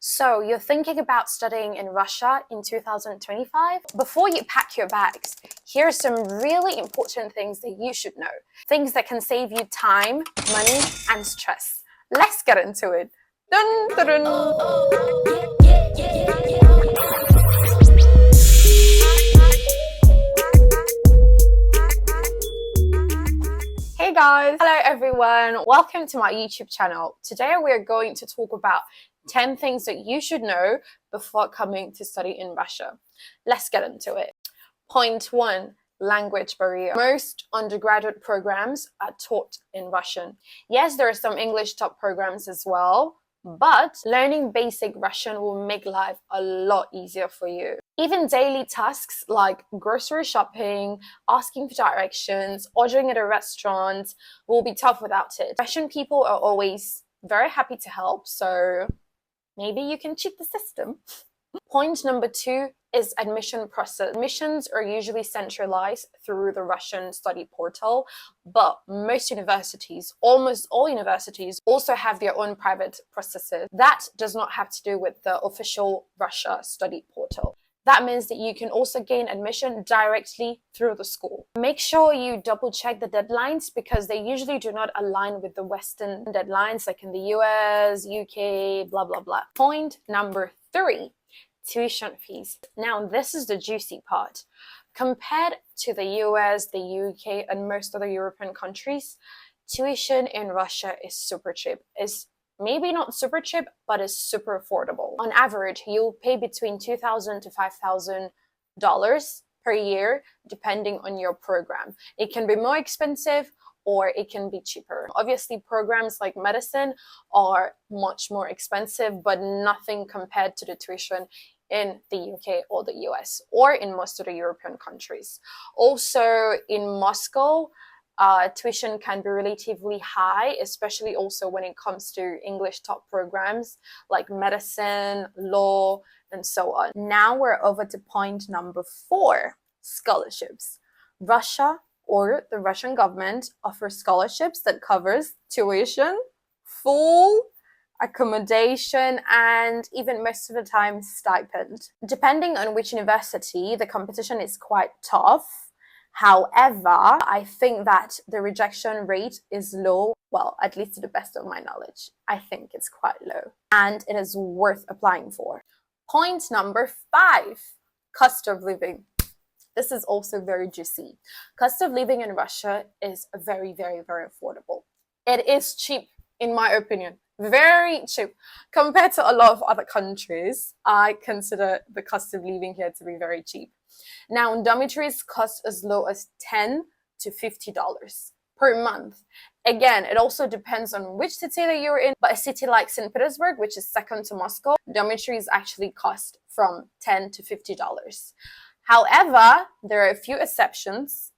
So you're thinking about studying in Russia in 2025? Before you pack your bags, here are some really important things that you should know. Things that can save you time, money, and stress. Let's get into it. Dun, dun, dun. Hey guys! Hello everyone! Welcome to my YouTube channel. Today we're going to talk about 10 things that you should know before coming to study in Russia. Let's get into it. Point 1. Language barrier. Most undergraduate programs are taught in Russian. Yes, there are some English top programs as well, but learning basic Russian will make life a lot easier for you. Even daily tasks like grocery shopping, asking for directions, ordering at a restaurant will be tough without it. Russian people are always very happy to help, so maybe you can cheat the system. Point number 2 is admission process. Admissions are usually centralized through the Russian study portal, but most universities, almost all universities, also have their own private processes. That does not have to do with the official Russia study portal. That means that you can also gain admission directly through the school. Make sure you double check the deadlines because they usually do not align with the Western deadlines like in the US, UK, blah, blah, blah. Point number 3. Tuition fees. Now, this is the juicy part. Compared to the US, the UK, and most other European countries, tuition in Russia is super cheap. It's maybe not super cheap, but it's super affordable. On average, you'll pay between $2,000 to $5,000 per year, depending on your program. It can be more expensive or it can be cheaper. Obviously, programs like medicine are much more expensive, but nothing compared to the tuition in the UK or the US or in most of the European countries. Also in Moscow, tuition can be relatively high, especially also when it comes to English top programs like medicine, law, and so on. Now we're over to point number 4, scholarships. Russia or the Russian government offers scholarships that covers tuition, full accommodation, and even most of the time stipend. Depending on which university, the competition is quite tough. However, I think that the rejection rate is low. Well, at least to the best of my knowledge, I think it's quite low and it is worth applying for. Point number 5, cost of living. This is also very juicy. Cost of living in Russia is very, very, very affordable. It is cheap, in my opinion. Very cheap. Compared to a lot of other countries, I consider the cost of living here to be very cheap. Now, dormitories cost as low as $10 to $50 per month. Again, it also depends on which city that you're in, but a city like St. Petersburg, which is second to Moscow, dormitories actually cost from $10 to $50. However, there are a few exceptions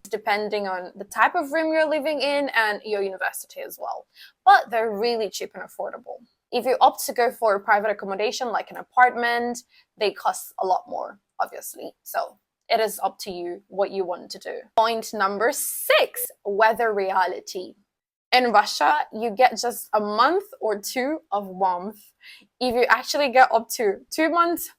depending on the type of room you're living in and your university as well. But they're really cheap and affordable. If you opt to go for a private accommodation like an apartment, they cost a lot more, obviously. So it is up to you what you want to do. Point number 6, weather reality. In Russia, you get just a month or 2 of warmth. If you actually get up to 2 months,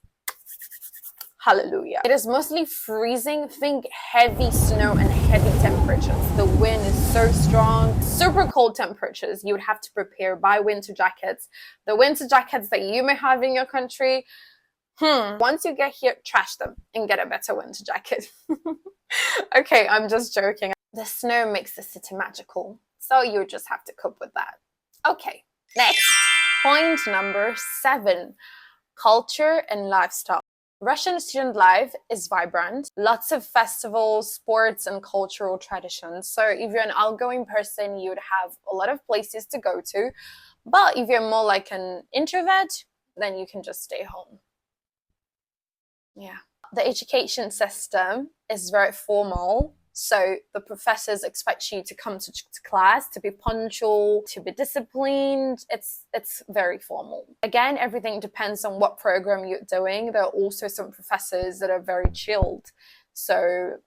hallelujah. It is mostly freezing. Think heavy snow and heavy temperatures. The wind is so strong. Super cold temperatures. You would have to prepare, buy winter jackets. The winter jackets that you may have in your country, once you get here, trash them and get a better winter jacket. Okay, I'm just joking. The snow makes the city magical, so you just have to cope with that. Okay, next. Point number 7, culture and lifestyle. Russian student life is vibrant, lots of festivals, sports, and cultural traditions. So if you're an outgoing person, you'd have a lot of places to go to. But if you're more like an introvert, then you can just stay home. Yeah. The education system is very formal. So the professors expect you to come to class, to be punctual, to be disciplined. It's very formal. Again, everything depends on what program you're doing. There are also some professors that are very chilled. So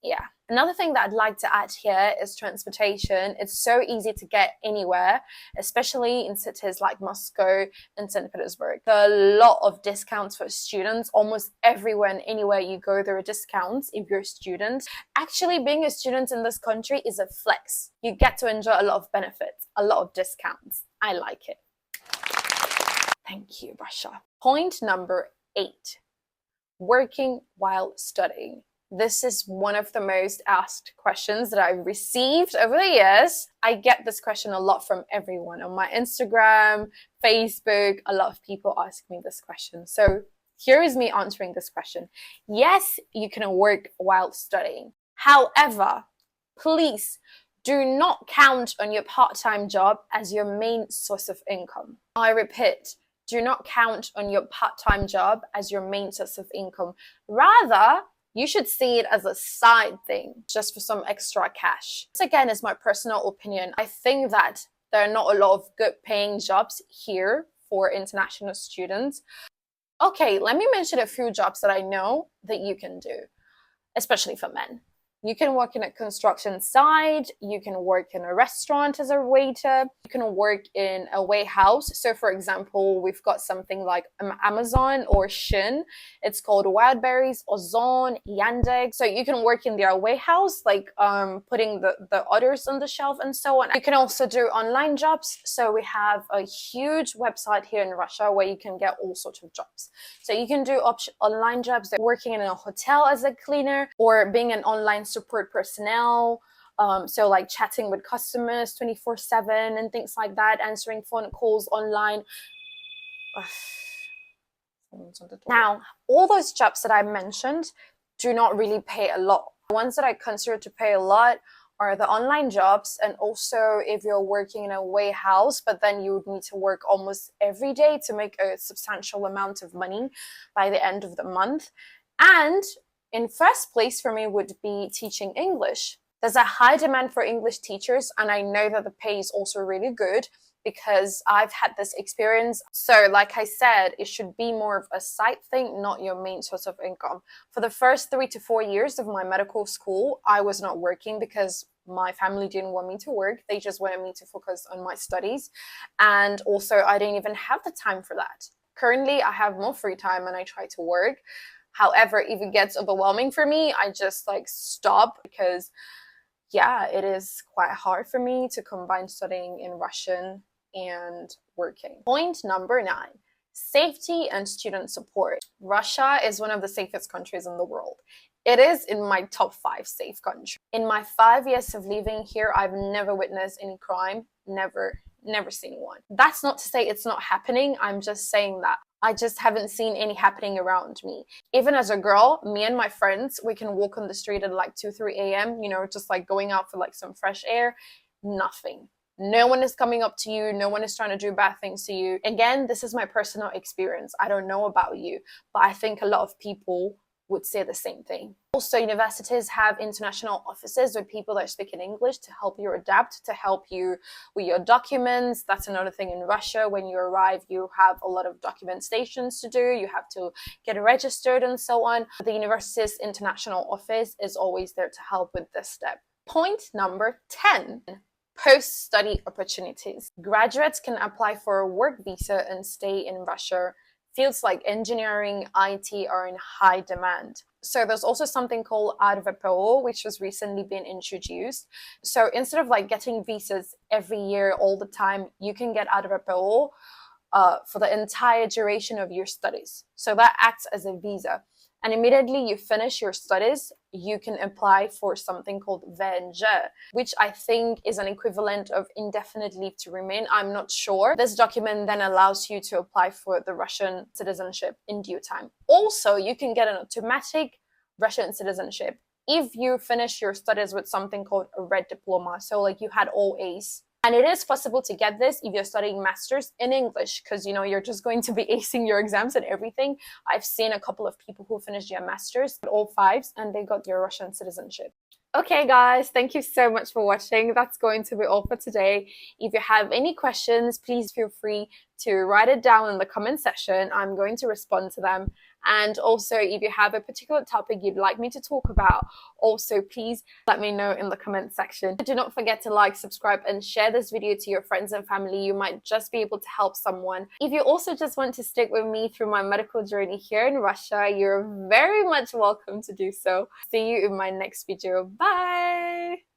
Yeah. Another thing that I'd like to add here is transportation. It's so easy to get anywhere, especially in cities like Moscow and St. Petersburg. There are a lot of discounts for students. Almost everywhere and anywhere you go, there are discounts if you're a student. Actually, being a student in this country is a flex. You get to enjoy a lot of benefits, a lot of discounts. I like it. Thank you, Russia. Point number 8, working while studying. This is one of the most asked questions that I've received over the years. I get this question a lot from everyone on my Instagram, Facebook. A lot of people ask me this question. So here is me answering this question. Yes, you can work while studying. However, please do not count on your part-time job as your main source of income. I repeat, do not count on your part-time job as your main source of income. Rather, you should see it as a side thing, just for some extra cash. This again is my personal opinion. I think that there are not a lot of good paying jobs here for international students. Okay, let me mention a few jobs that I know that you can do, especially for men. You can work in a construction site, you can work in a restaurant as a waiter, you can work in a warehouse. So for example, we've got something like Amazon or Shein. It's called Wildberries, Ozon, Yandex. So you can work in their warehouse, like putting the orders on the shelf and so on. You can also do online jobs. So we have a huge website here in Russia where you can get all sorts of jobs. So you can do online jobs, like working in a hotel as a cleaner or being an online support personnel, so like chatting with customers 24/7 and things like that, answering phone calls online. Now, all those jobs that I mentioned do not really pay a lot. The ones that I consider to pay a lot are the online jobs, and also if you're working in a warehouse, but then you would need to work almost every day to make a substantial amount of money by the end of the month. And in first place for me would be teaching English. There's a high demand for English teachers, and I know that the pay is also really good because I've had this experience. So like I said, it should be more of a side thing, not your main source of income. For the first 3 to 4 years of my medical school, I was not working because my family didn't want me to work. They just wanted me to focus on my studies. And also I didn't even have the time for that. Currently, I have more free time and I try to work. However, if it gets overwhelming for me, I just like stop because yeah, it is quite hard for me to combine studying in Russian and working. Point number 9, safety and student support. Russia is one of the safest countries in the world. It is in my top 5 safe countries. In my 5 years of living here, I've never witnessed any crime, never seen one. That's not to say it's not happening. I'm just saying that I just haven't seen any happening around me. Even as a girl, me and my friends, we can walk on the street at like 2, 3 a.m., you know, just like going out for like some fresh air. Nothing. No one is coming up to you. No one is trying to do bad things to you. Again, this is my personal experience. I don't know about you, but I think a lot of people would say the same thing. Also, universities have international offices with people that speak in English to help you adapt, to help you with your documents. That's another thing in Russia. When you arrive, you have a lot of documentations to do. You have to get registered and so on. The university's international office is always there to help with this step. Point number 10. Post-study opportunities. Graduates can apply for a work visa and stay in Russia. Fields like engineering, IT are in high demand. So there's also something called ARVPO, which has recently been introduced. So instead of like getting visas every year all the time, you can get ARVPO for the entire duration of your studies. So that acts as a visa. And immediately you finish your studies, you can apply for something called VNG, which I think is an equivalent of indefinite leave to remain. I'm not sure. This document then allows you to apply for the Russian citizenship in due time. Also, you can get an automatic Russian citizenship if you finish your studies with something called a red diploma. So like you had all A's. And it is possible to get this if you're studying masters in English, because you know you're just going to be acing your exams and everything. I've seen a couple of people who finished their masters with all 5s and they got their Russian citizenship. Okay guys, thank you so much for watching. That's going to be all for today. If you have any questions, please feel free to write it down in the comment section. I'm going to respond to them. And also, if you have a particular topic you'd like me to talk about, also please let me know in the comment section. Do not forget to like, subscribe, and share this video to your friends and family. You might just be able to help someone. If you also just want to stick with me through my medical journey here in Russia, you're very much welcome to do so. See you in my next video. Bye!